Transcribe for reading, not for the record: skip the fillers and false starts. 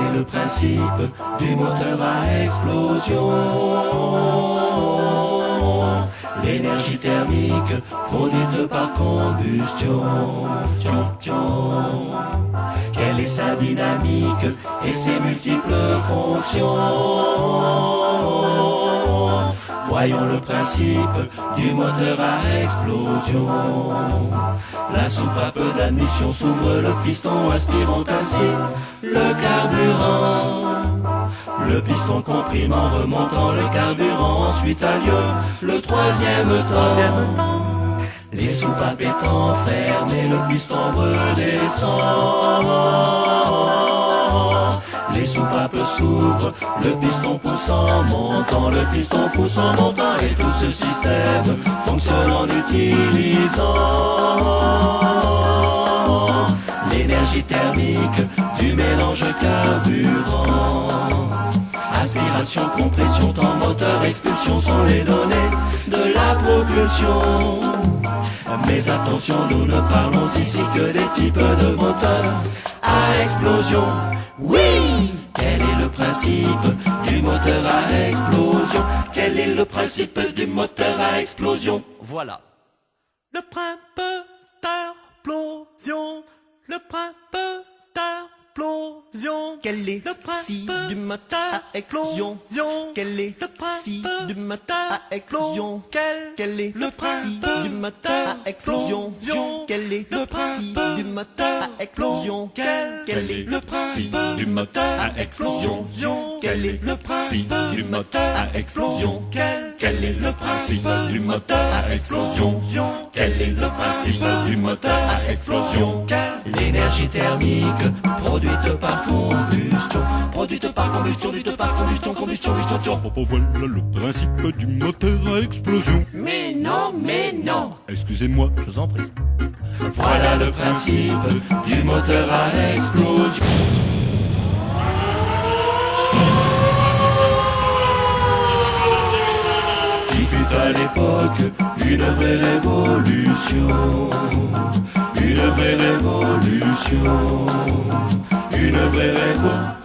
est le principe du moteur à explosion? L'énergie thermique produite par combustion. Quelle est sa dynamique et ses multiples fonctions? Voyons le principe du moteur à explosion. La soupape d'admission s'ouvre, le piston aspirant ainsi le carburant. Le piston comprime en remontant le carburant, ensuite a lieu le troisième temps. Les soupapes étant fermées, le piston redescend. Les soupapes s'ouvrent, le piston pousse en montant, le piston pousse en montant, et tout ce système fonctionne en utilisant l'énergie thermique du mélange carburant. Aspiration, compression, temps moteur, expulsion sont les données de la propulsion. Mais attention, nous ne parlons ici que des types de moteurs à explosion. Oui! Quel est le principe du moteur à explosion? Quel est le principe du moteur à explosion? Voilà. Le principe d'explosion. Le principe d'explosion. Quel est le principe principe du moteur à explosion? Quel est le principe principe du moteur à explosion? Quel est le le principe principe du moteur à explosion? Quel est le principe du moteur à explosion? Quel est le principe du moteur à explosion? Quel est le principe du moteur à explosion? Quel est le principe du moteur à explosion? Quel est le principe du moteur à explosion? L'énergie thermique produite par combustion, produite par combustion, produite par combustion, combustion, combustion. Voilà le principe du moteur à explosion. Mais non, Excusez-moi, je vous en prie. voilà le principe du moteur à explosion. Qui fut à l'époque une vraie révolution, une vraie révolution, une vraie révolution.